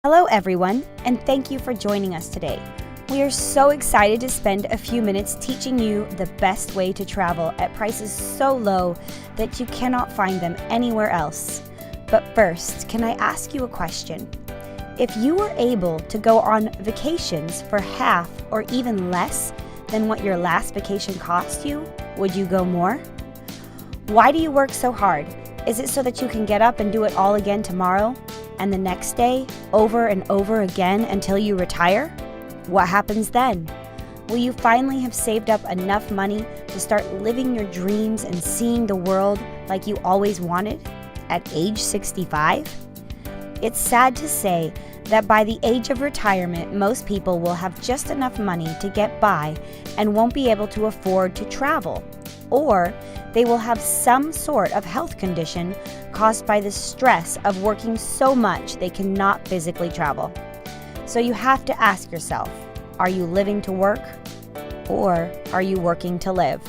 Hello everyone, and thank you for joining us today. We are so excited to spend a few minutes teaching you the best way to travel at prices so low that you cannot find them anywhere else. But first, can I ask you a question? If you were able to go on vacations for half or even less than what your last vacation cost you, would you go more? Why do you work so hard? Is it so that you can get up and do it all again tomorrow? And the next day, over and over again until you retire? What happens then? Will you finally have saved up enough money to start living your dreams and seeing the world like you always wanted at age 65? It's sad to say that by the age of retirement, most people will have just enough money to get by and won't be able to afford to travel. Or they will have some sort of health condition caused by the stress of working so much they cannot physically travel. So you have to ask yourself, are you living to work or are you working to live?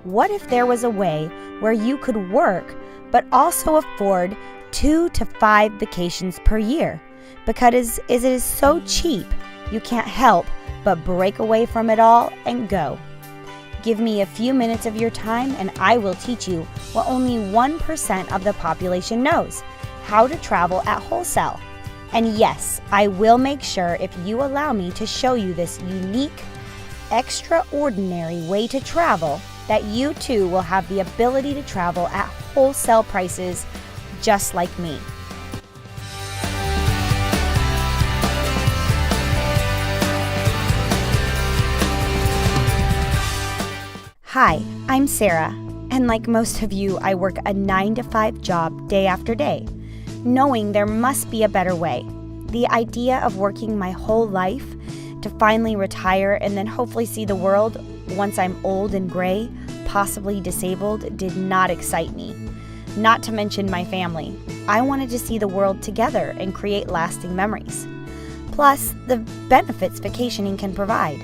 What if there was a way where you could work but also afford 2 to 5 vacations per year? Because it is so cheap, you can't help but break away from it all and go. Give me a few minutes of your time and I will teach you what only 1% of the population knows, how to travel at wholesale. And yes, I will make sure, if you allow me, to show you this unique, extraordinary way to travel, that you too will have the ability to travel at wholesale prices just like me. Hi, I'm Sarah, and like most of you, I work a 9-to-5 job day after day, knowing there must be a better way. The idea of working my whole life to finally retire and then hopefully see the world once I'm old and gray, possibly disabled, did not excite me. Not to mention my family. I wanted to see the world together and create lasting memories. Plus, the benefits vacationing can provide,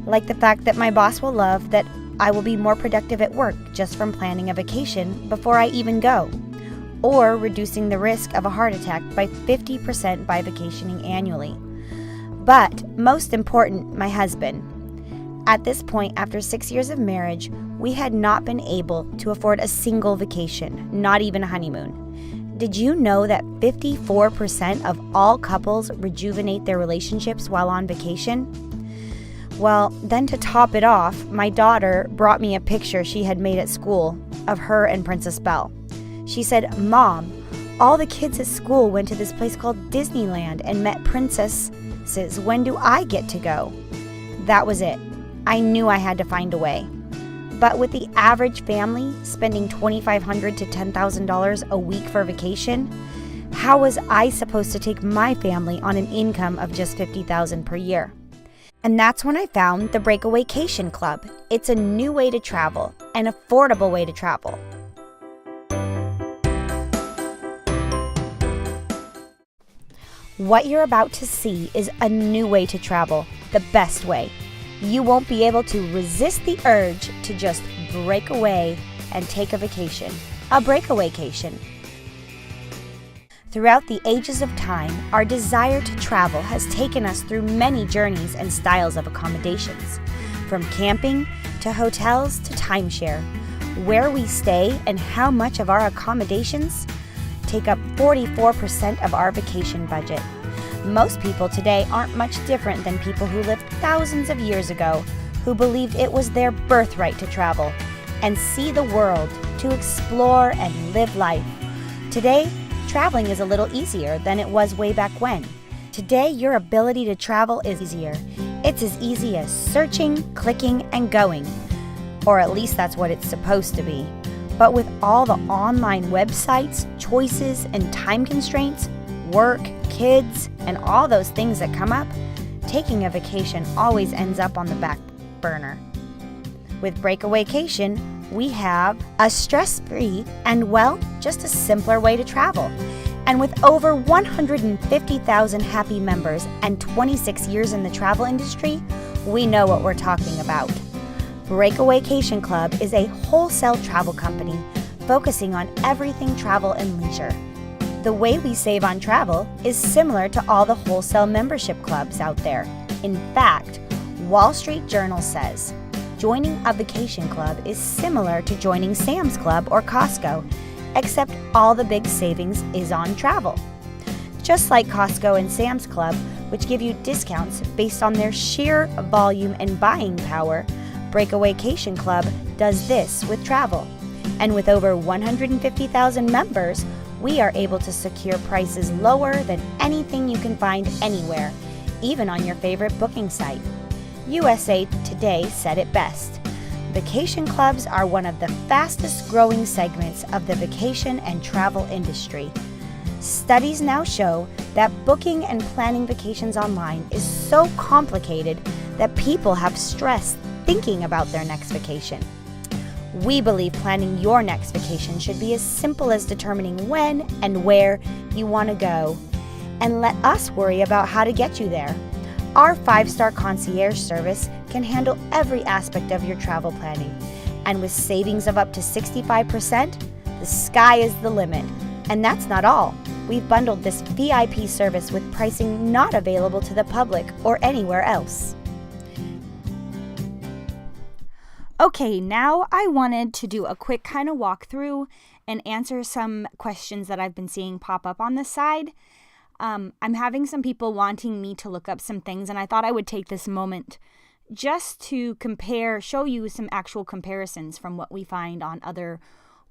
like the fact that my boss will love that I will be more productive at work just from planning a vacation before I even go, or reducing the risk of a heart attack by 50% by vacationing annually. But most important, my husband. At this point, after 6 years of marriage, we had not been able to afford a single vacation, not even a honeymoon. Did you know that 54% of all couples rejuvenate their relationships while on vacation? Well, then to top it off, my daughter brought me a picture she had made at school of her and Princess Belle. She said, "Mom, all the kids at school went to this place called Disneyland and met princesses. When do I get to go?" That was it. I knew I had to find a way. But with the average family spending $2,500 to $10,000 a week for vacation, how was I supposed to take my family on an income of just $50,000 per year? And that's when I found the Breakawaycation Club. It's a new way to travel, an affordable way to travel. What you're about to see is a new way to travel, the best way. You won't be able to resist the urge to just break away and take a vacation, a breakawaycation. Throughout the ages of time, our desire to travel has taken us through many journeys and styles of accommodations, from camping to hotels to timeshare. Where we stay and how much of our accommodations take up 44% of our vacation budget. Most people today aren't much different than people who lived thousands of years ago, who believed it was their birthright to travel and see the world, to explore and live life. Today, traveling is a little easier than it was way back when. Today, your ability to travel is easier. It's as easy as searching, clicking, and going. Or at least that's what it's supposed to be. But with all the online websites, choices, and time constraints, work, kids, and all those things that come up, taking a vacation always ends up on the back burner. With Breakawaycation, we have a stress-free and, well, just a simpler way to travel. And with over 150,000 happy members and 26 years in the travel industry, we know what we're talking about. Breakawaycation Club is a wholesale travel company focusing on everything travel and leisure. The way we save on travel is similar to all the wholesale membership clubs out there. In fact, Wall Street Journal says joining a vacation club is similar to joining Sam's Club or Costco, except all the big savings is on travel. Just like Costco and Sam's Club, which give you discounts based on their sheer volume and buying power, Breakawaycation Club does this with travel. And with over 150,000 members, we are able to secure prices lower than anything you can find anywhere, even on your favorite booking site. USA Today said it best. Vacation clubs are one of the fastest growing segments of the vacation and travel industry. Studies now show that booking and planning vacations online is so complicated that people have stress thinking about their next vacation. We believe planning your next vacation should be as simple as determining when and where you want to go, and let us worry about how to get you there. Our 5-star concierge service can handle every aspect of your travel planning, and with savings of up to 65%, the sky is the limit. And that's not all. We've bundled this VIP service with pricing not available to the public or anywhere else. Okay, now I wanted to do a quick kind of walkthrough and answer some questions that I've been seeing pop up on this side. I'm having some people wanting me to look up some things, and I thought I would take this moment just to show you some actual comparisons from what we find on other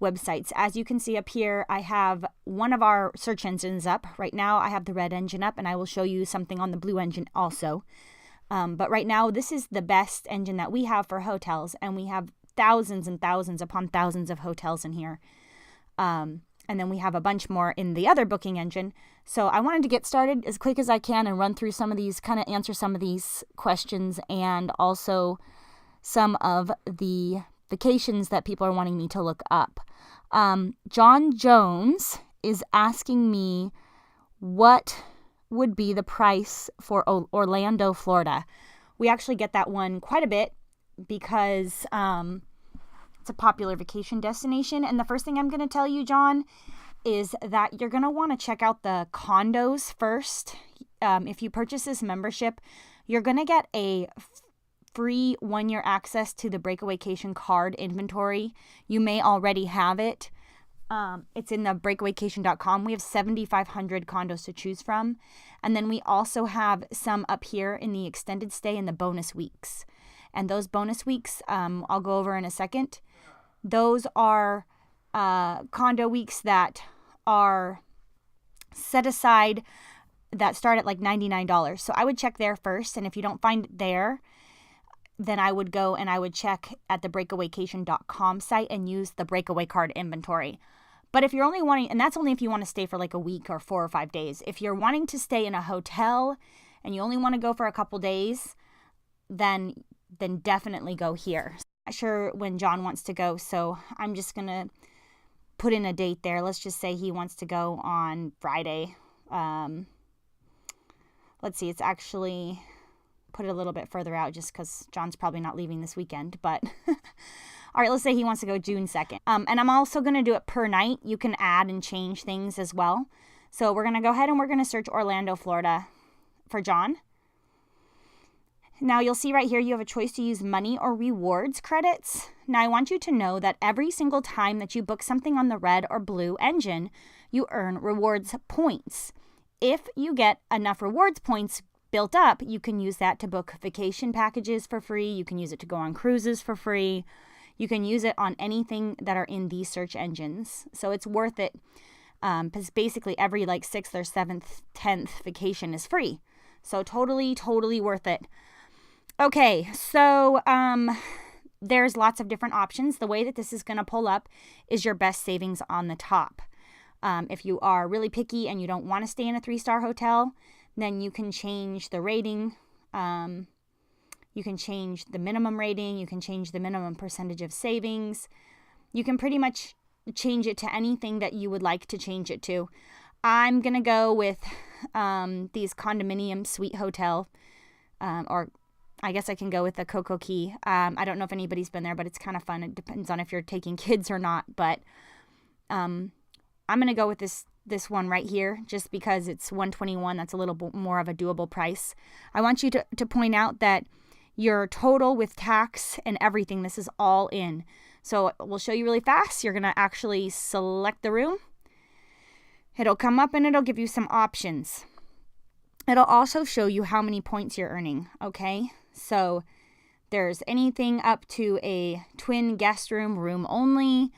websites. As you can see up here, I have one of our search engines up. Right now, I have the red engine up, and I will show you something on the blue engine also. But right now, this is the best engine that we have for hotels, and we have thousands and thousands upon thousands of hotels in here. And then we have a bunch more in the other booking engine. So I wanted to get started as quick as I can and run through some of these, kind of answer some of these questions, and also some of the vacations that people are wanting me to look up. John Jones is asking me what would be the price for Orlando, Florida. We actually get that one quite a bit because it's a popular vacation destination. And the first thing I'm going to tell you, John, is that you're going to want to check out the condos first. If you purchase this membership, you're going to get a free 1-year access to the Breakawaycation card inventory. You may already have it. It's in the breakawaycation.com. We have 7,500 condos to choose from. And then we also have some up here in the extended stay and the bonus weeks. And those bonus weeks, I'll go over in a second. Those are condo weeks that are set aside that start at like $99. So I would check there first. And if you don't find it there, then I would go and I would check at the breakawaycation.com site and use the breakaway card inventory. But if you're only wanting, and that's only if you want to stay for like a week or 4 or 5 days. If you're wanting to stay in a hotel and you only want to go for a couple days, then definitely go here. I'm not sure when John wants to go, so I'm just going to put in a date there. Let's just say he wants to go on Friday. Let's see, it's actually put it a little bit further out just because John's probably not leaving this weekend, but all right, let's say he wants to go June 2nd. And I'm also going to do it per night. You can add and change things as well. So we're going to go ahead and we're going to search Orlando, Florida for John. Now you'll see right here you have a choice to use money or rewards credits. Now I want you to know that every single time that you book something on the red or blue engine, you earn rewards points. If you get enough rewards points built up, you can use that to book vacation packages for free. You can use it to go on cruises for free. You can use it on anything that are in these search engines. So it's worth it because basically every like 6th or 7th, 10th vacation is free. So totally worth it. Okay, so there's lots of different options. The way that this is going to pull up is your best savings on the top. If you are really picky and you don't want to stay in a 3-star hotel, then you can change the rating. You can change the minimum rating. You can change the minimum percentage of savings. You can pretty much change it to anything that you would like to change it to. I'm going to go with these condominium suite hotel, or I guess I can go with the Coco Key. I don't know if anybody's been there, but it's kind of fun. It depends on if you're taking kids or not, but I'm going to go with this this one right here, just because it's $121. That's a little bit more of a doable price. I want you to point out that your total with tax and everything, this is all in. So we'll show you really fast. You're going to actually select the room. It'll come up and it'll give you some options. It'll also show you how many points you're earning, okay? So there's anything up to a twin guest room, room only.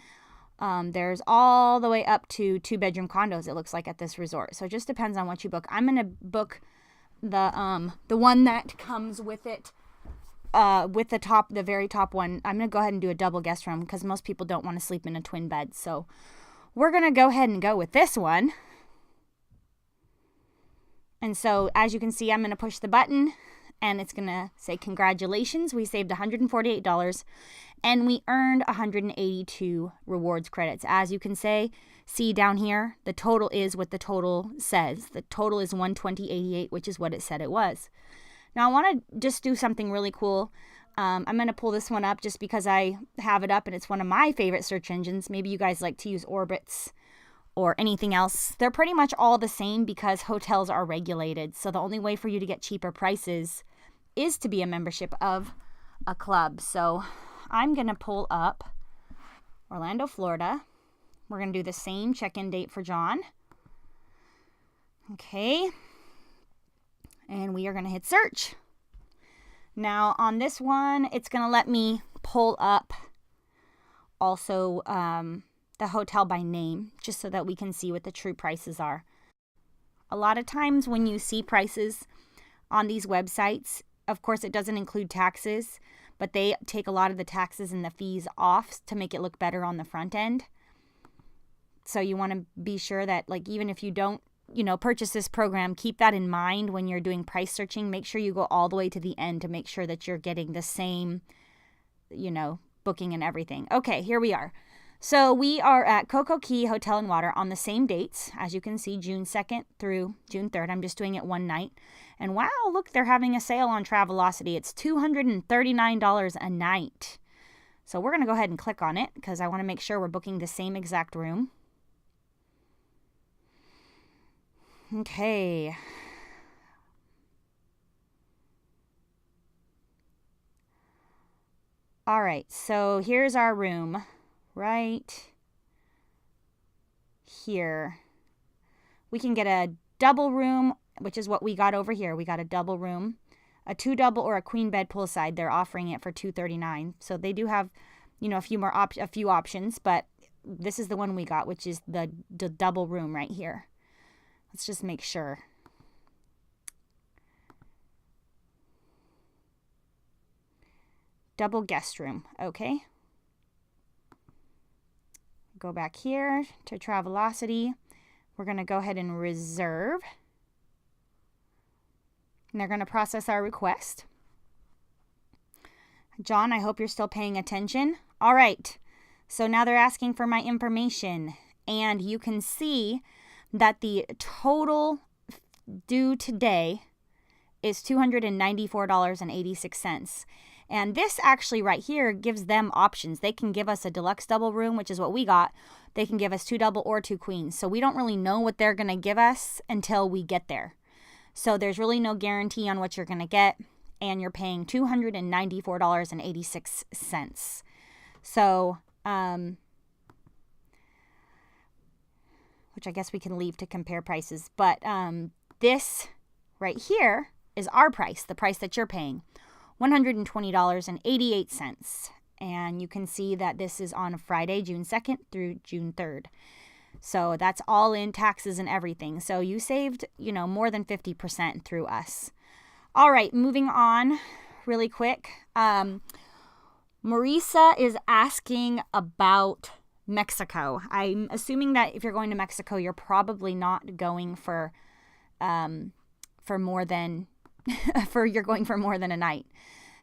There's all the way up to 2-bedroom condos, it looks like, at this resort. So it just depends on what you book. I'm going to book the one that comes with it. With the very top one. I'm going to go ahead and do a double guest room because most people don't want to sleep in a twin bed. So we're going to go ahead and go with this one. And so as you can see, I'm going to push the button and it's going to say, congratulations, we saved $148 and we earned 182 rewards credits. As you can see down here, the total is what the total says. The total is $120.88, which is what it said it was. Now, I want to just do something really cool. I'm going to pull this one up just because I have it up and it's one of my favorite search engines. Maybe you guys like to use Orbitz or anything else. They're pretty much all the same because hotels are regulated. So the only way for you to get cheaper prices is to be a membership of a club. So I'm going to pull up Orlando, Florida. We're going to do the same check-in date for John. Okay. And we are going to hit search. Now on this one, it's going to let me pull up also the hotel by name, just so that we can see what the true prices are. A lot of times when you see prices on these websites, of course it doesn't include taxes, but they take a lot of the taxes and the fees off to make it look better on the front end. So you want to be sure that, like, even if you don't purchase this program, keep that in mind when you're doing price searching. Make sure you go all the way to the end to make sure that you're getting the same, booking and everything. Okay, here we are. So we are at Coco Key Hotel and Water on the same dates. As you can see, June 2nd through June 3rd. I'm just doing it one night. And wow, look, they're having a sale on Travelocity. It's $239 a night. So we're going to go ahead and click on it because I want to make sure we're booking the same exact room. Okay. All right, so here's our room right here. We can get a double room, which is what we got over here. We got a double room, a 2 double or a queen bed poolside. They're offering it for $239. So they do have, a few options, but this is the one we got, which is the double room right here. Let's just make sure. Double guest room. Okay. Go back here to Travelocity. We're going to go ahead and reserve. And they're going to process our request. John, I hope you're still paying attention. All right. So now they're asking for my information. And you can see that the total due today is $294.86. And this actually right here gives them options. They can give us a deluxe double room, which is what we got. They can give us 2 double or 2 queens. So we don't really know what they're going to give us until we get there. So there's really no guarantee on what you're going to get. And you're paying $294.86. So, which I guess we can leave to compare prices. But this right here is our price, the price that you're paying, $120.88. And you can see that this is on Friday, June 2nd through June 3rd. So that's all in taxes and everything. So you saved, more than 50% through us. All right, moving on really quick. Marisa is asking about Mexico. I'm assuming that if you're going to Mexico, you're probably not going for more than you're going for more than a night.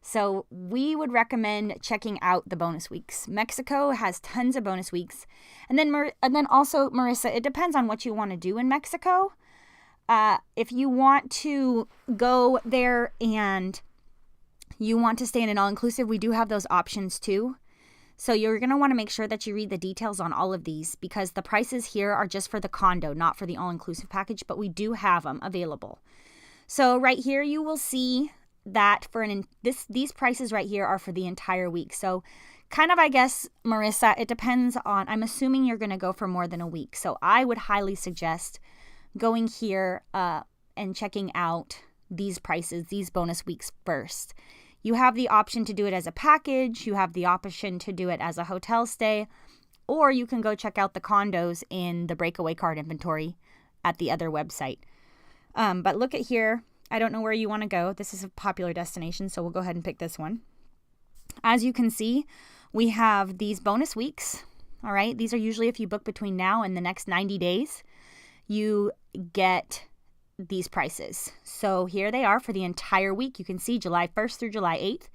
So we would recommend checking out the bonus weeks. Mexico has tons of bonus weeks. And then also, Marissa, it depends on what you want to do in Mexico. If you want to go there and you want to stay in an all-inclusive, we do have those options too. So you're going to want to make sure that you read the details on all of these, because the prices here are just for the condo, not for the all-inclusive package, but we do have them available. So right here you will see that for these prices right here are for the entire week. So kind of, I guess, Marissa, it depends on, I'm assuming you're going to go for more than a week. So I would highly suggest going here and checking out these prices, these bonus weeks first. You have the option to do it as a package. You have the option to do it as a hotel stay, or you can go check out the condos in the breakaway card inventory at the other website. But look at here. I don't know where you want to go. This is a popular destination, so we'll go ahead and pick this one. As you can see, we have these bonus weeks. All right. These are usually if you book between now and the next 90 days, you get these prices. So here they are for the entire week. You can see July 1st through July 8th.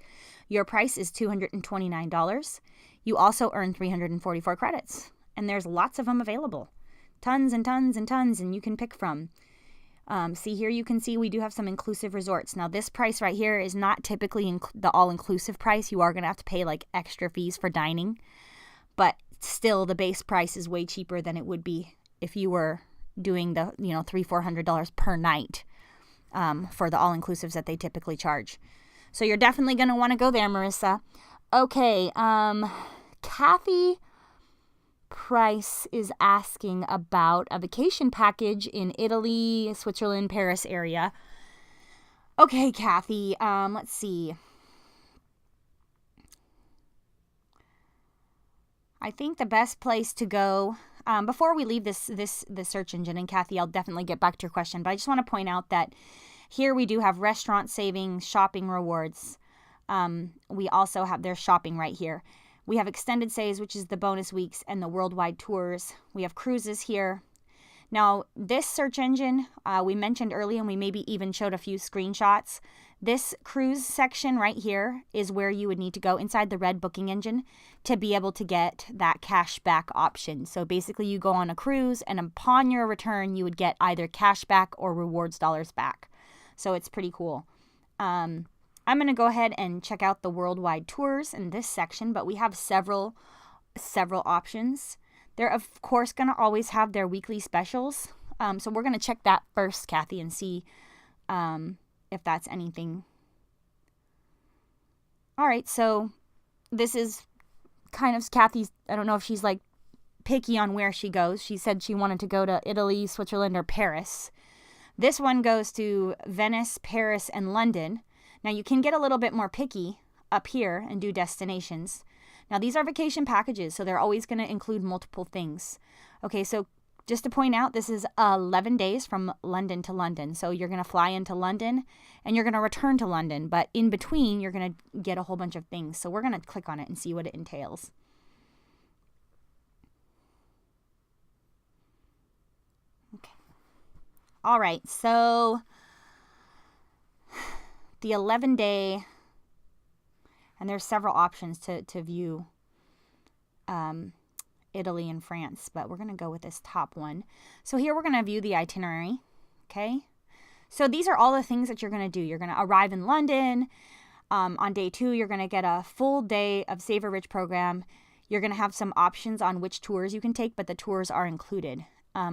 Your price is $229. You also earn 344 credits. And there's lots of them available. Tons and tons and tons, and you can pick from. See here, you can see we do have some inclusive resorts. Now this price right here is not typically the all-inclusive price. You are going to have to pay like extra fees for dining. But still, the base price is way cheaper than it would be if you were doing the $300-400 per night for the all-inclusives that they typically charge. So you're definitely going to want to go there, Marissa. Okay, Kathy Price is asking about a vacation package in Italy, Switzerland, Paris area. Okay, Kathy, let's see. I think the best place to go, before we leave this search engine, and Kathy, I'll definitely get back to your question, but I just want to point out that here we do have restaurant savings, shopping rewards. We also have their shopping right here. We have extended stays, which is the bonus weeks, and the worldwide tours. We have cruises here. Now, this search engine, we mentioned earlier, and we maybe even showed a few screenshots. This cruise section right here is where you would need to go inside the red booking engine to be able to get that cash back option. So basically you go on a cruise, and upon your return, you would get either cash back or rewards dollars back. So it's pretty cool. I'm going to go ahead and check out the worldwide tours in this section, but we have several options. They're, of course, going to always have their weekly specials. So we're going to check that first, Kathy, and see if that's anything. All right, so this is kind of Kathy's, I don't know if she's like picky on where she goes. She said she wanted to go to Italy, Switzerland, or Paris. This one goes to Venice, Paris, and London. Now, you can get a little bit more picky up here and do destinations. Now, these are vacation packages, so they're always going to include multiple things. Okay, so just to point out, this is 11 days from London to London. So you're going to fly into London, and you're going to return to London. But in between, you're going to get a whole bunch of things. So we're going to click on it and see what it entails. Okay. All right, so the 11-day, and there's several options to view Italy and France, but we're going to go with this top one. So here we're going to view the itinerary, okay? So these are all the things that you're going to do. You're going to arrive in London. On day 2, you're going to get a full day of Savor Rich program. You're going to have some options on which tours you can take, but the tours are included.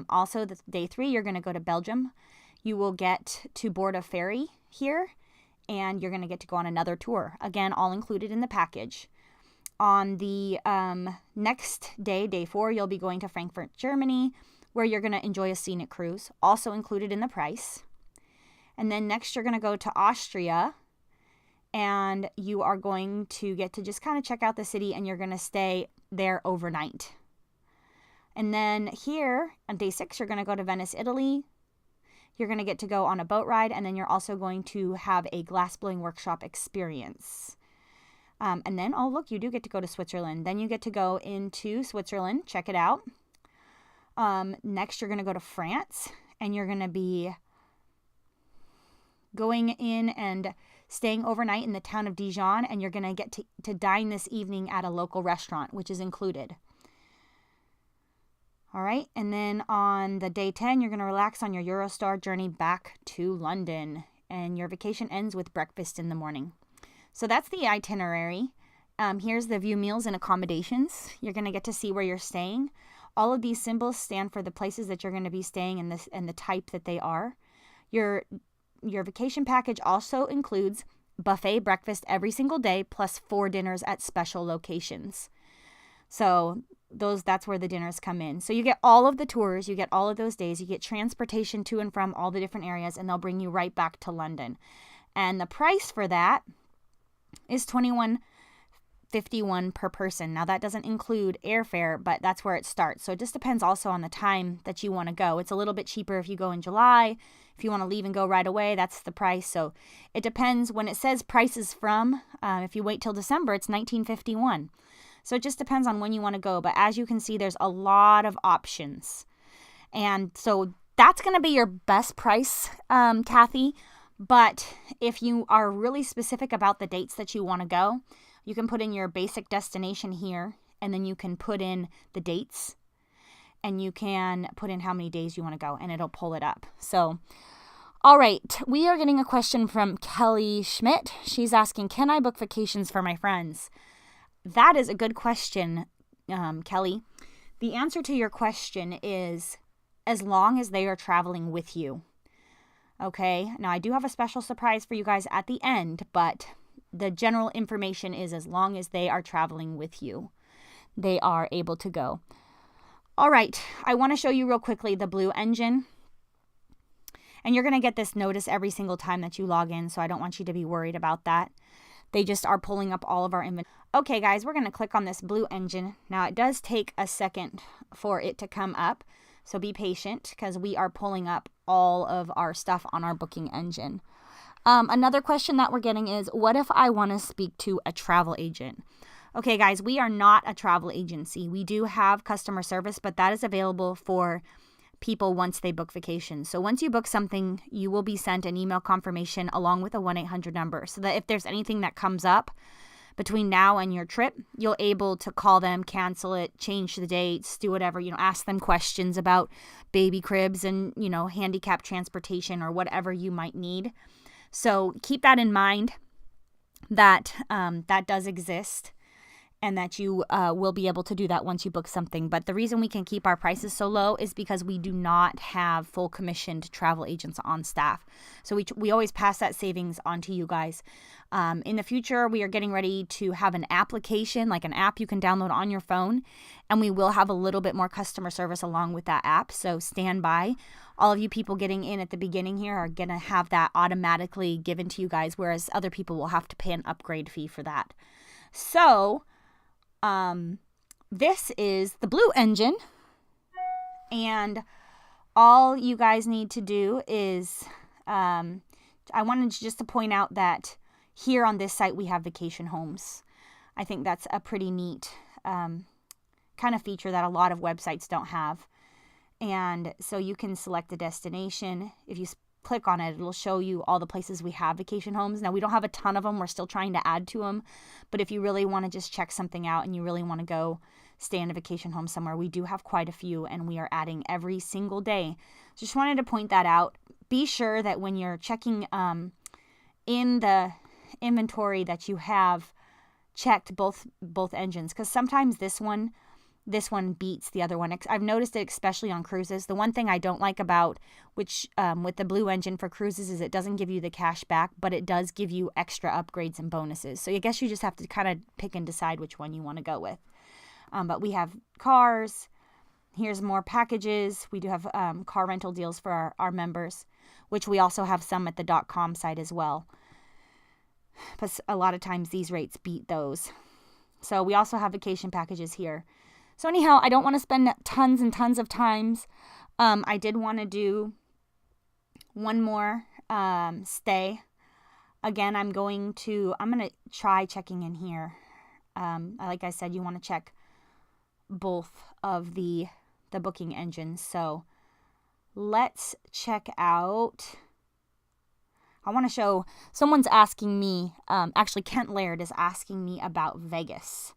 Also, day 3, you're going to go to Belgium. You will get to board a ferry here, and you're going to get to go on another tour. Again, all included in the package. On the next day, day 4, you'll be going to Frankfurt, Germany, where you're going to enjoy a scenic cruise, also included in the price. And then next, you're going to go to Austria, and you are going to get to just kind of check out the city, and you're going to stay there overnight. And then here, on day 6, you're going to go to Venice, Italy. You're going to get to go on a boat ride, and then you're also going to have a glassblowing workshop experience. And then, oh, look, you do get to go to Switzerland. Then you get to go into Switzerland. Check it out. Next, you're going to go to France, and you're going to be going in and staying overnight in the town of Dijon, and you're going to get to dine this evening at a local restaurant, which is included. All right, and then on the day 10, you're going to relax on your Eurostar journey back to London, and your vacation ends with breakfast in the morning. So that's the itinerary. Here's the view meals and accommodations. You're going to get to see where you're staying. All of these symbols stand for the places that you're going to be staying and the type that they are. Your vacation package also includes buffet breakfast every single day plus 4 dinners at special locations. So that's where the dinners come in. So you get all of the tours, you get all of those days, you get transportation to and from all the different areas, and they'll bring you right back to London. And the price for that is $21.51 per person. Now that doesn't include airfare, but that's where it starts. So it just depends also on the time that you want to go. It's a little bit cheaper if you go in July. If you want to leave and go right away, that's the price. So it depends. When it says prices from, if you wait till December, it's $19.51. So it just depends on when you want to go. But as you can see, there's a lot of options. And so that's going to be your best price, Kathy. But if you are really specific about the dates that you want to go, you can put in your basic destination here, and then you can put in the dates, and you can put in how many days you want to go, and it'll pull it up. So, all right, we are getting a question from Kelly Schmidt. She's asking, can I book vacations for my friends? That is a good question, Kelly. The answer to your question is as long as they are traveling with you. Okay, now I do have a special surprise for you guys at the end, but the general information is as long as they are traveling with you, they are able to go. All right, I want to show you real quickly the Blue Engine. And you're going to get this notice every single time that you log in, so I don't want you to be worried about that. They just are pulling up all of our inventory. Okay, guys, we're going to click on this Blue Engine. Now, it does take a second for it to come up, so be patient because we are pulling up all of our stuff on our booking engine. Another question that we're getting is, what if I want to speak to a travel agent? Okay, guys, we are not a travel agency. We do have customer service, but that is available for people once they book vacations. So once you book something, you will be sent an email confirmation along with a 1-800 number so that if there's anything that comes up between now and your trip, you're able to call them, cancel it, change the dates, do whatever, ask them questions about baby cribs and, handicap transportation or whatever you might need. So keep that in mind that that does exist and that you will be able to do that once you book something. But the reason we can keep our prices so low is because we do not have full commissioned travel agents on staff. So we always pass that savings on to you guys. In the future, we are getting ready to have an application, like an app you can download on your phone, and we will have a little bit more customer service along with that app. So stand by. All of you people getting in at the beginning here are going to have that automatically given to you guys, whereas other people will have to pay an upgrade fee for that. So this is the Blue Engine, and all you guys need to do is, I wanted just to point out that here on this site we have vacation homes. I think that's a pretty neat kind of feature that a lot of websites don't have. And so you can select a destination. If you click on it, it'll show you all the places we have vacation homes. Now, we don't have a ton of them. We're still trying to add to them. But if you really want to just check something out and you really want to go stay in a vacation home somewhere, we do have quite a few, and we are adding every single day. Just wanted to point that out. Be sure that when you're checking in the inventory that you have checked both engines, because sometimes this one beats the other one. I've noticed it especially on cruises. The one thing I don't like about with the Blue Engine for cruises is it doesn't give you the cash back, but it does give you extra upgrades and bonuses. So I guess you just have to kind of pick and decide which one you want to go with. But we have cars. Here's more packages. We do have car rental deals for our members, which we also have some at the .com site as well. But a lot of times these rates beat those. So we also have vacation packages here. So anyhow, I don't want to spend tons and tons of times. I did want to do one more stay. Again, I'm going to try checking in here. Like I said, you want to check both of the booking engines. So let's check out. I want to show, someone's asking me, actually Kent Laird is asking me about Vegas.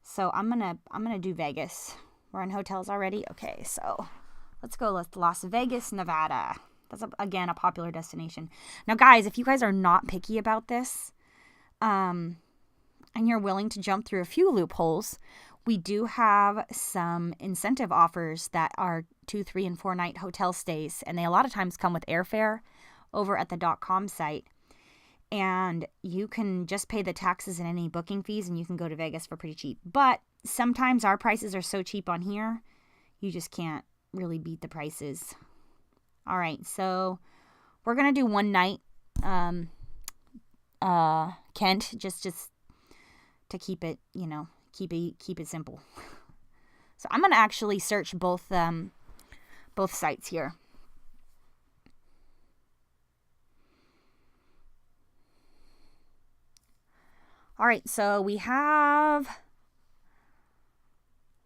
So I'm gonna do Vegas. We're in hotels already. Okay, so let's go to Las Vegas, Nevada. That's again a popular destination. Now, guys, if you guys are not picky about this, and you're willing to jump through a few loopholes, we do have some incentive offers that are 2, 3, and 4 night hotel stays, and they a lot of times come with airfare over at the .com site. And you can just pay the taxes and any booking fees, and you can go to Vegas for pretty cheap. But sometimes our prices are so cheap on here, you just can't really beat the prices. All right, so we're gonna do 1 night, Kent, just to keep it, keep it simple. So I'm gonna actually search both sites here. All right, so we have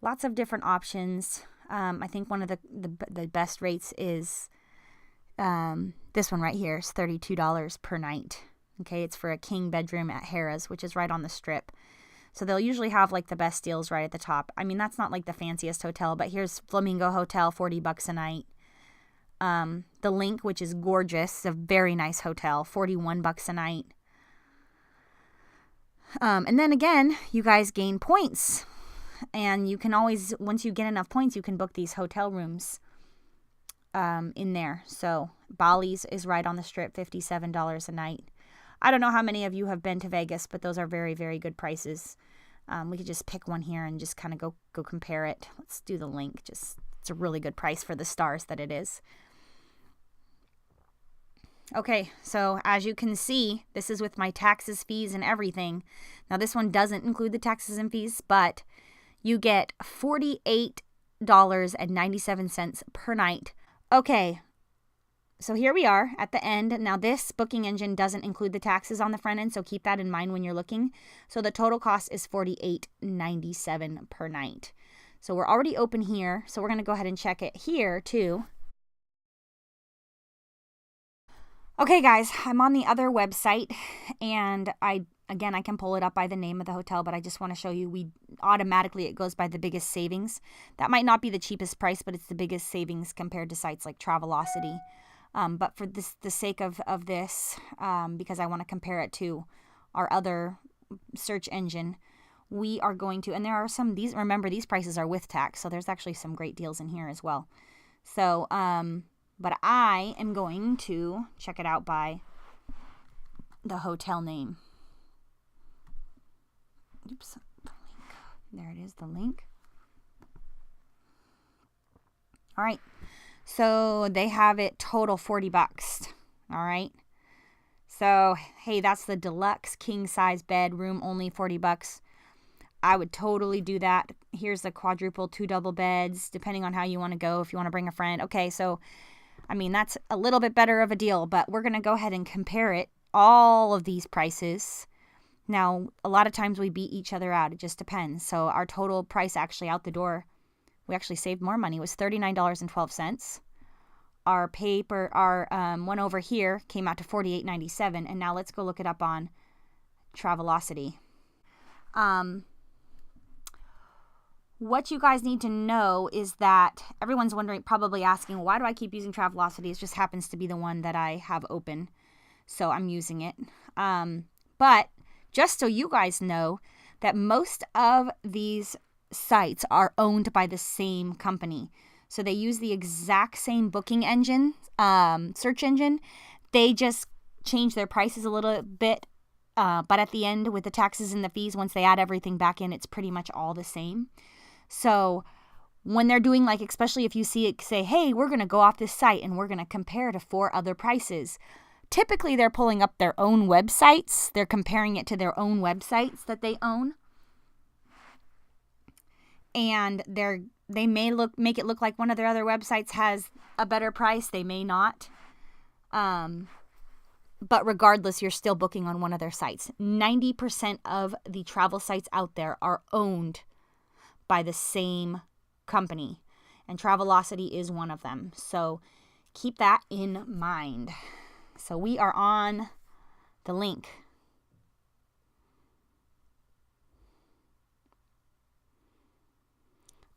lots of different options. I think one of the best rates is this one right here. It's $32 per night. Okay, it's for a king bedroom at Harrah's, which is right on the Strip. So they'll usually have like the best deals right at the top. I mean, that's not like the fanciest hotel, but here's Flamingo Hotel, $40 a night. The Link, which is gorgeous, a very nice hotel, $41 a night. And then again, you guys gain points, and you can always, once you get enough points, you can book these hotel rooms in there. So Bali's is right on the Strip, $57 a night. I don't know how many of you have been to Vegas, but those are very, very good prices. We could just pick one here and just kind of go compare it. Let's do the Link. It's a really good price for the stars that it is. Okay, so as you can see, this is with my taxes, fees, and everything. Now, this one doesn't include the taxes and fees, but you get $48.97 per night. Okay, so here we are at the end. Now, this booking engine doesn't include the taxes on the front end, so keep that in mind when you're looking. So the total cost is $48.97 per night. So we're already open here, so we're going to go ahead and check it here, too. Okay, guys, I'm on the other website, and I can pull it up by the name of the hotel, but I just want to show you, it goes by the biggest savings. That might not be the cheapest price, but it's the biggest savings compared to sites like Travelocity. But for the sake of this, because I want to compare it to our other search engine, we are going to, and there are remember, these prices are with tax, so there's actually some great deals in here as well. So, but I am going to check it out by the hotel name. Oops, the Link. There it is, the Link. All right, so they have it total $40. All right, so hey, that's the deluxe king size bed, room only, $40. I would totally do that. Here's the quadruple 2 double beds, depending on how you want to go. If you want to bring a friend, okay, so I mean, that's a little bit better of a deal, but we're going to go ahead and compare it, all of these prices. Now, a lot of times we beat each other out. It just depends. So our total price actually out the door, we actually saved more money. It was $39.12. Our one over here came out to $48.97. And now let's go look it up on Travelocity. What you guys need to know is that everyone's wondering, probably asking, why do I keep using Travelocity? It just happens to be the one that I have open, so I'm using it. But just so you guys know that most of these sites are owned by the same company. So they use the exact same booking engine, search engine. They just change their prices a little bit. But at the end, with the taxes and the fees, once they add everything back in, it's pretty much all the same. So when they're doing, like, especially if you see it say, hey, we're going to go off this site and we're going to compare to 4 other prices. Typically, they're pulling up their own websites. They're comparing it to their own websites that they own. And they may make it look like one of their other websites has a better price. They may not. But regardless, you're still booking on one of their sites. 90% of the travel sites out there are owned by the same company, and Travelocity is one of them. So keep that in mind. So we are on the Link.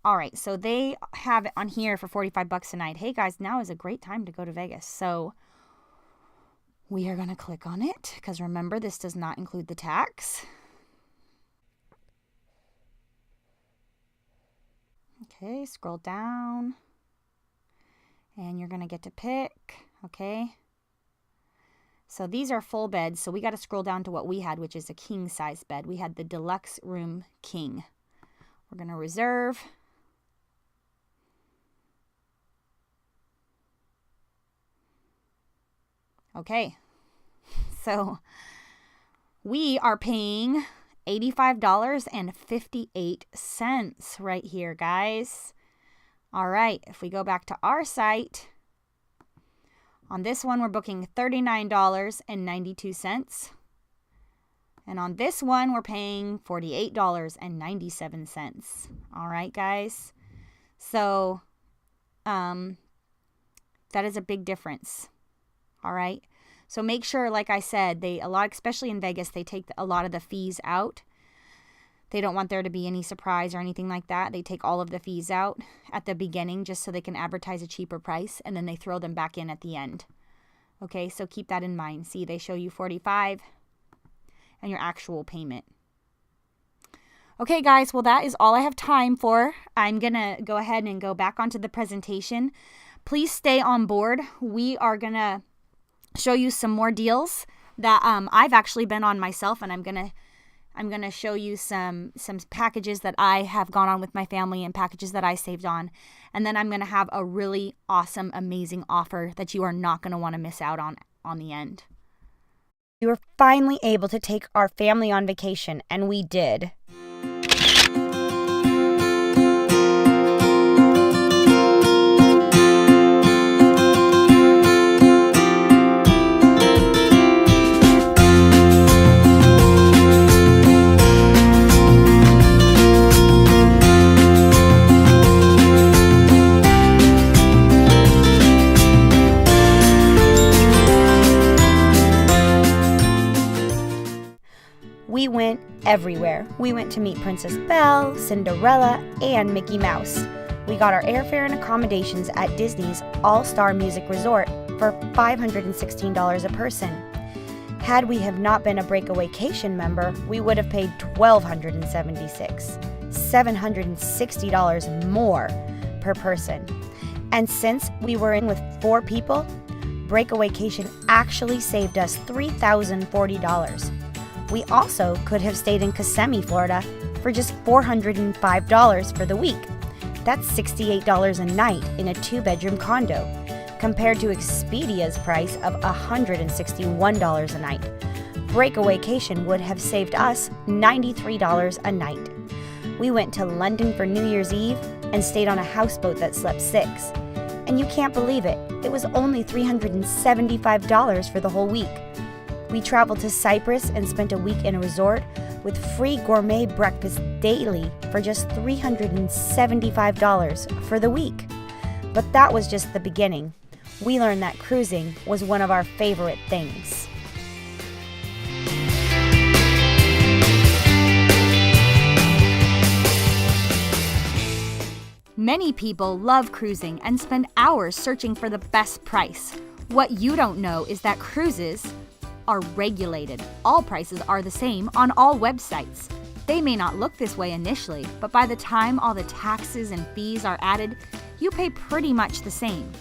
All right, so they have it on here for $45 a night. Hey guys, now is a great time to go to Vegas. So we are going to click on it because remember, this does not include the tax. Okay, scroll down. And you're going to get to pick, okay? So these are full beds, so we got to scroll down to what we had, which is a king size bed. We had the deluxe room king. We're going to reserve. Okay, so we are paying $85.58 right here, guys. All right, if we go back to our site, on this one, we're booking $39.92. And on this one, we're paying $48.97. All right, guys. So, that is a big difference. All right. So make sure, like I said, especially in Vegas, they take a lot of the fees out. They don't want there to be any surprise or anything like that. They take all of the fees out at the beginning just so they can advertise a cheaper price, and then they throw them back in at the end. Okay, so keep that in mind. See, they show you $45 and your actual payment. Okay, guys, well, that is all I have time for. I'm going to go ahead and go back onto the presentation. Please stay on board. We are going to show you some more deals that I've actually been on myself, and I'm gonna show you some packages that I have gone on with my family and packages that I saved on, and then I'm gonna have a really awesome, amazing offer that you are not gonna want to miss out on the end. We were finally able to take our family on vacation, and we did. We went everywhere. We went to meet Princess Belle, Cinderella, and Mickey Mouse. We got our airfare and accommodations at Disney's All-Star Music Resort for $516 a person. Had we have not been a Breakawaycation member, we would have paid $1,276, $760 more per person. And since we were in with 4 people, Breakawaycation actually saved us $3,040. We also could have stayed in Kissimmee, Florida for just $405 for the week. That's $68 a night in a 2-bedroom condo, compared to Expedia's price of $161 a night. Breakawaycation would have saved us $93 a night. We went to London for New Year's Eve and stayed on a houseboat that slept 6. And you can't believe it, it was only $375 for the whole week. We traveled to Cyprus and spent a week in a resort with free gourmet breakfast daily for just $375 for the week. But that was just the beginning. We learned that cruising was one of our favorite things. Many people love cruising and spend hours searching for the best price. What you don't know is that cruises are regulated. All prices are the same on all websites. They may not look this way initially, but by the time all the taxes and fees are added, you pay pretty much the same.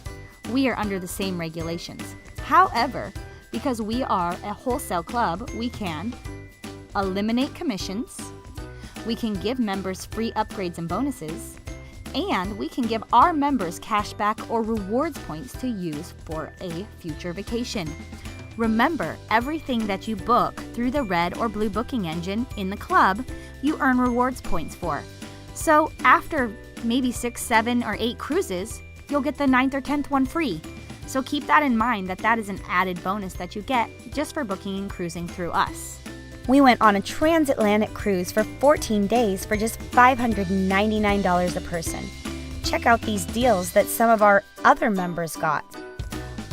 We are under the same regulations. However, because we are a wholesale club, we can eliminate commissions, we can give members free upgrades and bonuses, and we can give our members cash back or rewards points to use for a future vacation. Remember, everything that you book through the red or blue booking engine in the club, you earn rewards points for. So after maybe 6, 7, or 8 cruises, you'll get the 9th or 10th one free. So keep that in mind, that is an added bonus that you get just for booking and cruising through us. We went on a transatlantic cruise for 14 days for just $599 a person. Check out these deals that some of our other members got.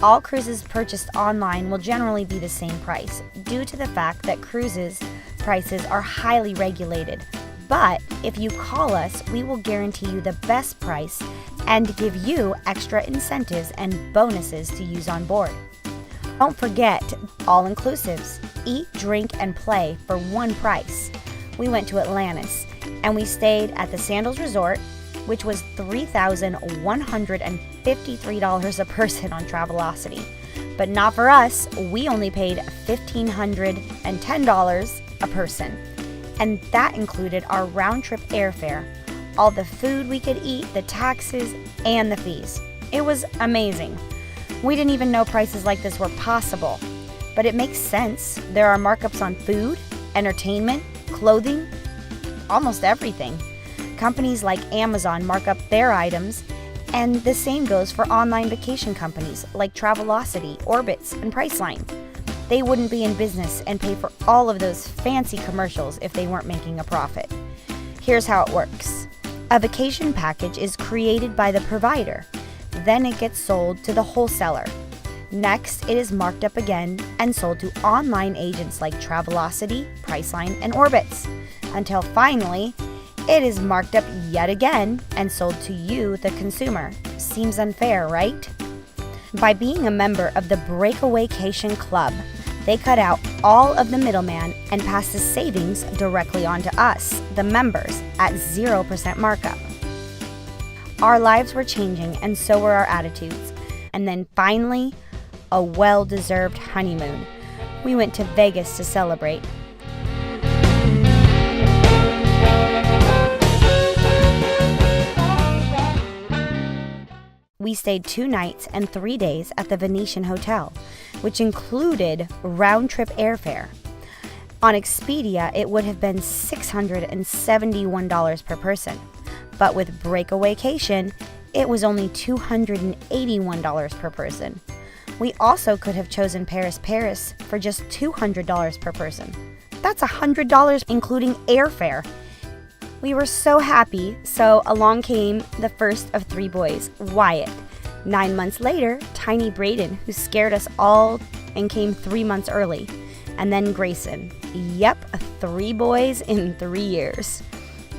All cruises purchased online will generally be the same price due to the fact that cruises prices are highly regulated. But if you call us, we will guarantee you the best price and give you extra incentives and bonuses to use on board. Don't forget all-inclusives. Eat, drink, and play for one price. We went to Atlantis and we stayed at the Sandals Resort, which was $3,153 a person on Travelocity. But not for us. We only paid $1,510 a person. And that included our round-trip airfare, all the food we could eat, the taxes, and the fees. It was amazing. We didn't even know prices like this were possible. But it makes sense. There are markups on food, entertainment, clothing, almost everything. Companies like Amazon mark up their items, and the same goes for online vacation companies like Travelocity, Orbitz, and Priceline. They wouldn't be in business and pay for all of those fancy commercials if they weren't making a profit. Here's how it works. A vacation package is created by the provider. Then it gets sold to the wholesaler. Next, it is marked up again and sold to online agents like Travelocity, Priceline, and Orbitz, until finally, it is marked up yet again and sold to you, the consumer. Seems unfair, right? By being a member of the Breakawaycation Club, they cut out all of the middleman and pass the savings directly on to us, the members, at 0% markup. Our lives were changing, and so were our attitudes. And then finally, a well-deserved honeymoon. We went to Vegas to celebrate. We stayed 2 nights and 3 days at the Venetian Hotel, which included round-trip airfare. On Expedia, it would have been $671 per person, but with Breakawaycation, it was only $281 per person. We also could have chosen Paris for just $200 per person. That's $100 including airfare. We were so happy, so along came the first of 3 boys, Wyatt. 9 months later, tiny Brayden, who scared us all and came 3 months early. And then Grayson. Yep, 3 boys in 3 years.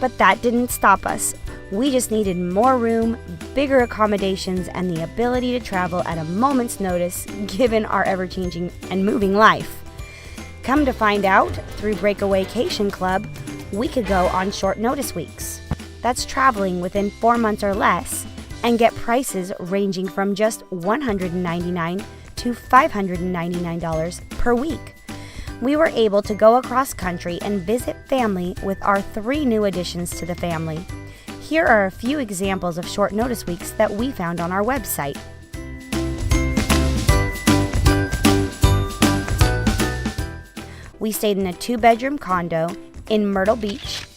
But that didn't stop us. We just needed more room, bigger accommodations, and the ability to travel at a moment's notice, given our ever-changing and moving life. Come to find out, through Breakawaycation Club, we could go on short notice weeks. That's traveling within 4 months or less, and get prices ranging from just $199 to $599 per week. We were able to go across country and visit family with our 3 new additions to the family. Here are a few examples of short notice weeks that we found on our website. We stayed in a 2-bedroom condo in Myrtle Beach,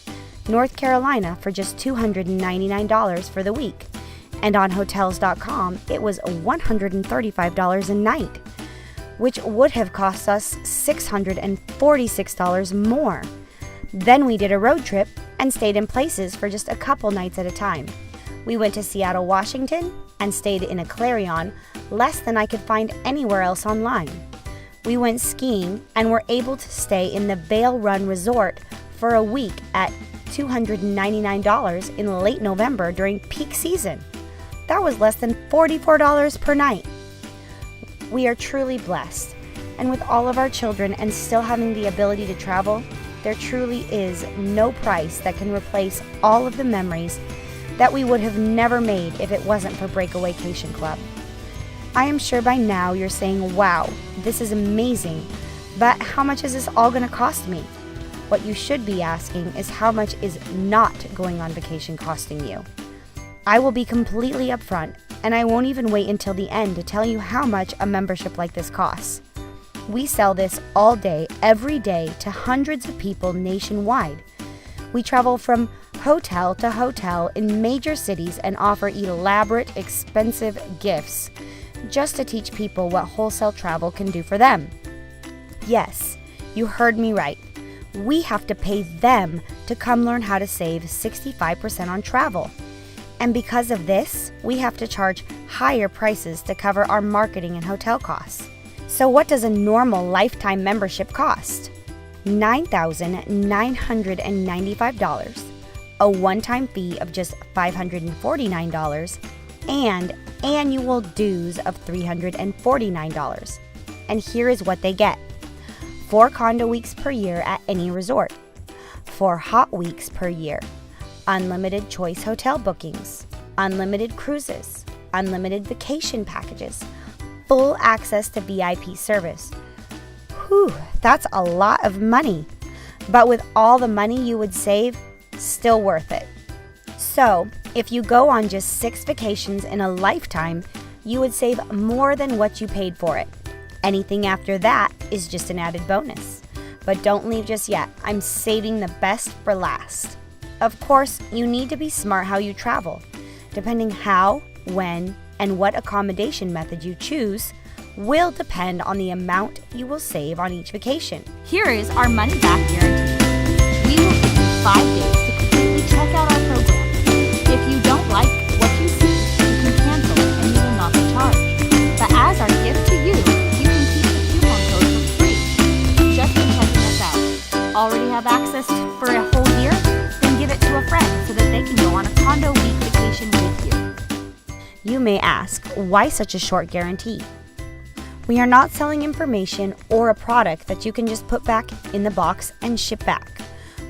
North Carolina for just $299 for the week. And on Hotels.com, it was $135 a night, which would have cost us $646 more. Then we did a road trip and stayed in places for just a couple nights at a time. We went to Seattle, Washington, and stayed in a Clarion, less than I could find anywhere else online. We went skiing and were able to stay in the Vail Run Resort for a week at $299 in late November during peak season. That was less than $44 per night. We are truly blessed, and with all of our children and still having the ability to travel, there truly is no price that can replace all of the memories that we would have never made if it wasn't for Breakawaycation Club. I am sure by now you're saying, wow, this is amazing, but how much is this all going to cost me? What you should be asking is how much is not going on vacation costing you. I will be completely upfront, and I won't even wait until the end to tell you how much a membership like this costs. We sell this all day, every day, to hundreds of people nationwide. We travel from hotel to hotel in major cities and offer elaborate, expensive gifts just to teach people what wholesale travel can do for them. Yes, you heard me right. We have to pay them to come learn how to save 65% on travel. And because of this, we have to charge higher prices to cover our marketing and hotel costs. So what does a normal lifetime membership cost? $9,995, a one-time fee of just $549, and annual dues of $349. And here is what they get. 4 condo weeks per year at any resort, 4 hot weeks per year, unlimited choice hotel bookings, unlimited cruises, unlimited vacation packages, full access to VIP service. Whew, that's a lot of money. But with all the money you would save, still worth it. So, if you go on just 6 vacations in a lifetime, you would save more than what you paid for it. Anything after that is just an added bonus. But don't leave just yet. I'm saving the best for last. Of course, you need to be smart how you travel. Depending how, when, and what accommodation method you choose will depend on the amount you will save on each vacation. Here is our money-back guarantee. We will give you 5 days to completely check out our program. If you don't like what you see, you can cancel it and you will not be charged. But as our gift to you, you can keep the coupon code for free just for checking us out. Already have access for a whole year? Then give it to a friend so that they can go on a condo week vacation with you. You may ask, why such a short guarantee? We are not selling information or a product that you can just put back in the box and ship back.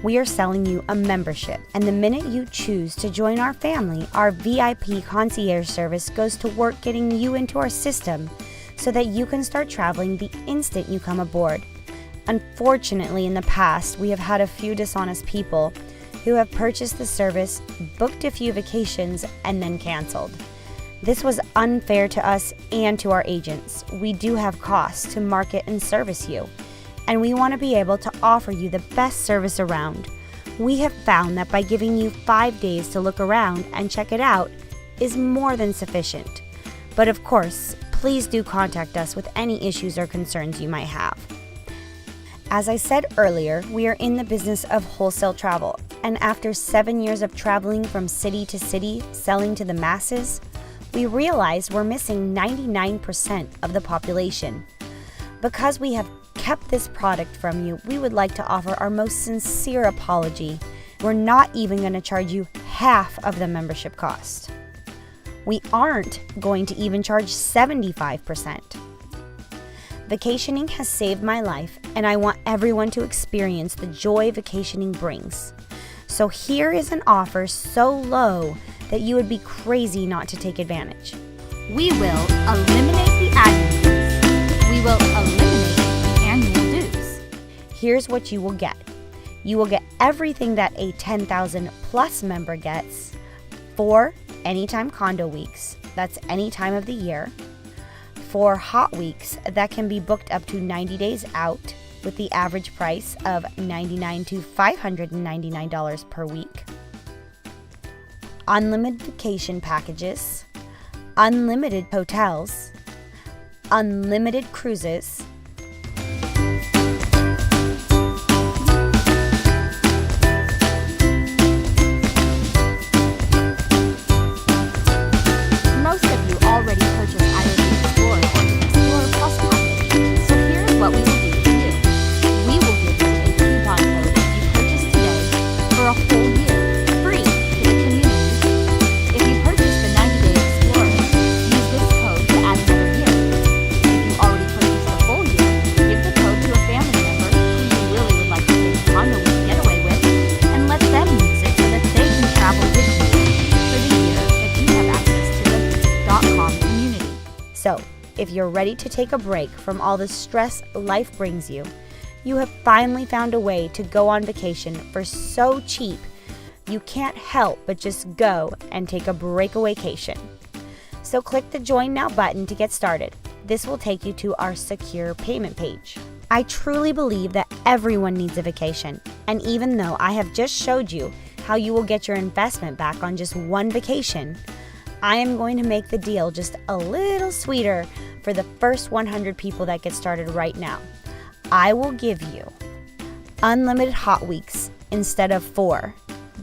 We are selling you a membership, and the minute you choose to join our family, our VIP concierge service goes to work getting you into our system so that you can start traveling the instant you come aboard. Unfortunately, in the past, we have had a few dishonest people who have purchased the service, booked a few vacations, and then canceled. This was unfair to us and to our agents. We do have costs to market and service you, and we want to be able to offer you the best service around. We have found that by giving you 5 days to look around and check it out is more than sufficient. But of course, please do contact us with any issues or concerns you might have. As I said earlier, we are in the business of wholesale travel, and after 7 years of traveling from city to city, selling to the masses, we realized we're missing 99% of the population. Because we have kept this product from you, we would like to offer our most sincere apology. We're not even going to charge you half of the membership cost. We aren't going to even charge 75%. Vacationing has saved my life, and I want everyone to experience the joy vacationing brings. So here is an offer so low that you would be crazy not to take advantage. We will eliminate the admin fees. We will eliminate the annual dues. Here's what you will get. You will get everything that a 10,000 plus member gets: 4 anytime condo weeks, that's any time of the year, 4 hot weeks that can be booked up to 90 days out with the average price of $99 to $599 per week, unlimited vacation packages, unlimited hotels, unlimited cruises, Most of you already purchased either the Explorer or the Explorer Plus package. So here's what we will do for you. We will give you a coupon code if you purchase today for a whole year, free to the community. If you purchase the 90-day Explorer, use this code to add another year. If you already purchased the full year, give the code to a family member who you really would like to take a condo week getaway with, and let them use it so that they can travel with you for the year if you have access to the .com community. So, if you're ready to take a break from all the stress life brings you, you have finally found a way to go on vacation for so cheap, you can't help but just go and take a breakawaycation. So click the Join Now button to get started. This will take you to our secure payment page. I truly believe that everyone needs a vacation, and even though I have just showed you how you will get your investment back on just one vacation, I am going to make the deal just a little sweeter for the first 100 people that get started right now. I will give you unlimited hot weeks instead of 4.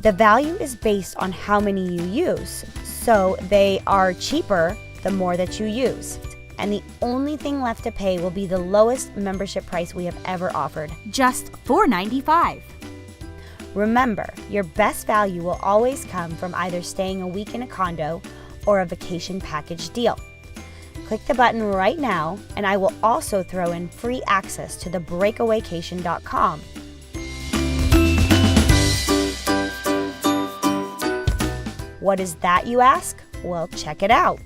The value is based on how many you use, so they are cheaper the more that you use. And the only thing left to pay will be the lowest membership price we have ever offered. Just $4.95. Remember, your best value will always come from either staying a week in a condo or a vacation package deal. Click the button right now, and I will also throw in free access to the breakawaycation.com. What is that, you ask? Well, check it out.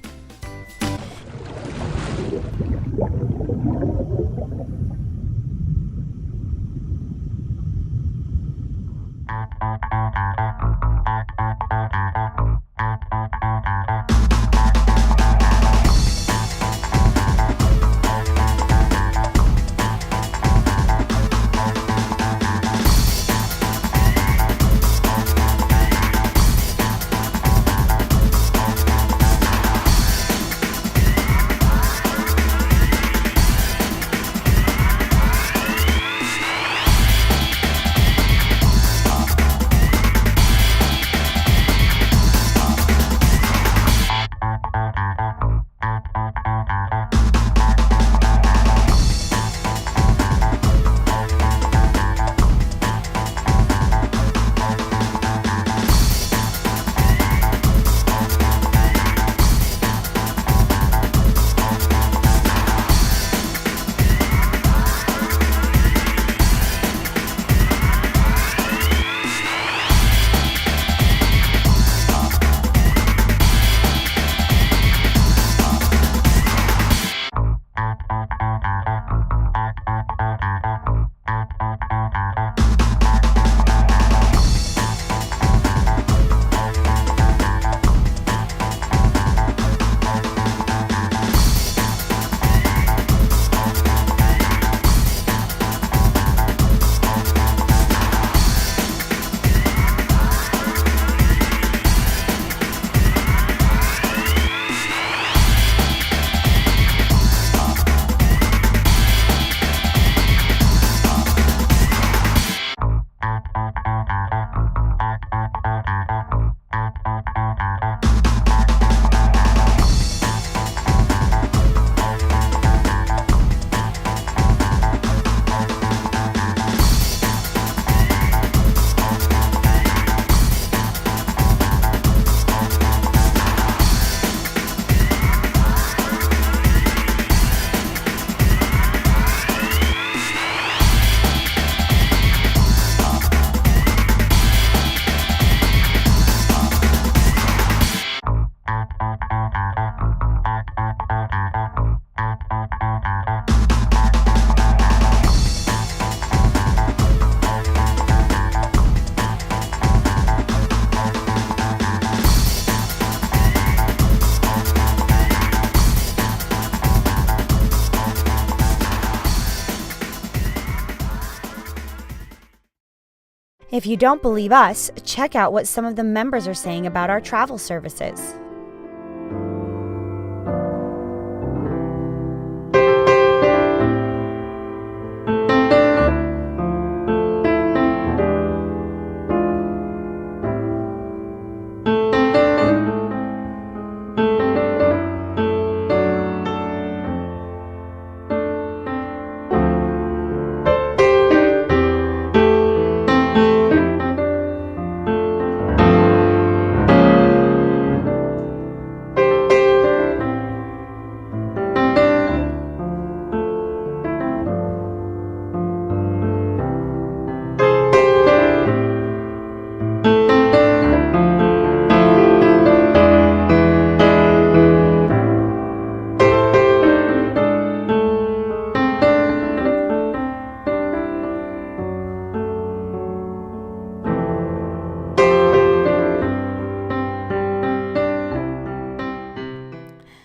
If you don't believe us, check out what some of the members are saying about our travel services.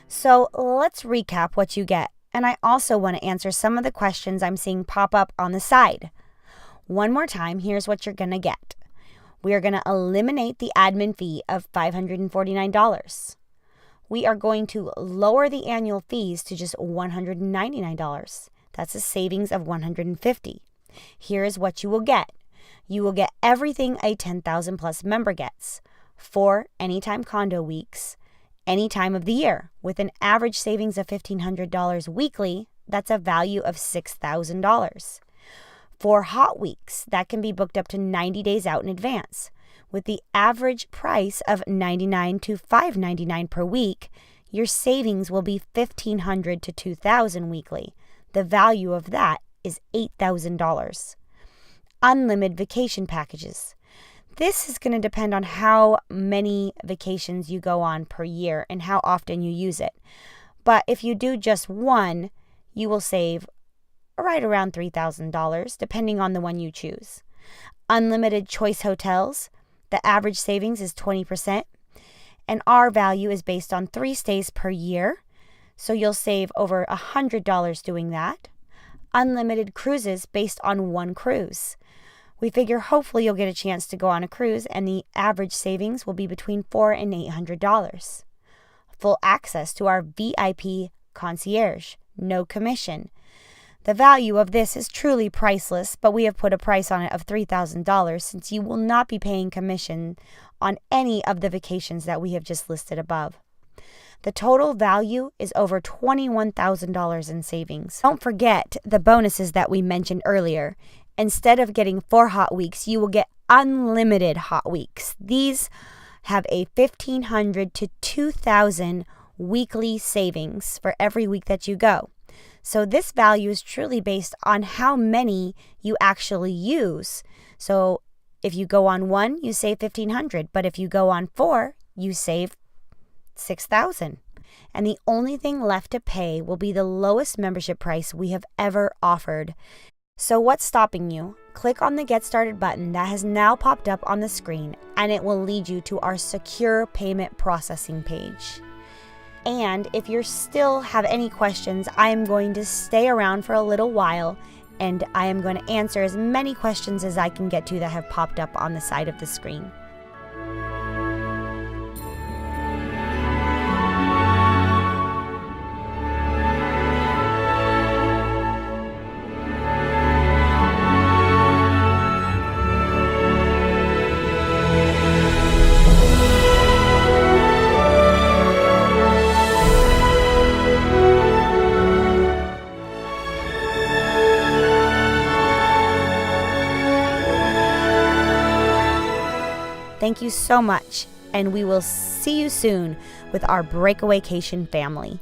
So let's recap what you get. And I also want to answer some of the questions I'm seeing pop up on the side. One more time, here's what you're going to get. We are going to eliminate the admin fee of $549. We are going to lower the annual fees to just $199. That's a savings of $150. Here is what you will get. You will get everything a 10,000 plus member gets. 4 anytime condo weeks, any time of the year, with an average savings of $1,500 weekly. That's a value of $6,000. For hot weeks, that can be booked up to 90 days out in advance. With the average price of $99 to $599 per week, your savings will be $1,500 to $2,000 weekly. The value of that is $8,000. Unlimited vacation packages. This is going to depend on how many vacations you go on per year and how often you use it. But if you do just one, you will save right around $3,000, depending on the one you choose. Unlimited choice hotels, the average savings is 20%, and our value is based on 3 stays per year, so you'll save over $100 doing that. Unlimited cruises based on 1 cruise. We figure hopefully you'll get a chance to go on a cruise, and the average savings will be between $400 and $800. Full access to our VIP concierge, no commission. The value of this is truly priceless, but we have put a price on it of $3,000 since you will not be paying commission on any of the vacations that we have just listed above. The total value is over $21,000 in savings. Don't forget the bonuses that we mentioned earlier. Instead of getting 4 hot weeks, you will get unlimited hot weeks. These have a $1,500 to $2,000 weekly savings for every week that you go. So this value is truly based on how many you actually use. So if you go on 1, you save $1,500, but if you go on 4, you save $6,000. And the only thing left to pay will be the lowest membership price we have ever offered. So what's stopping you? Click on the Get Started button that has now popped up on the screen, and it will lead you to our secure payment processing page. And if you still have any questions, I am going to stay around for a little while, and I am going to answer as many questions as I can get to that have popped up on the side of the screen. Thank you so much, and we will see you soon with our Breakawaycation family.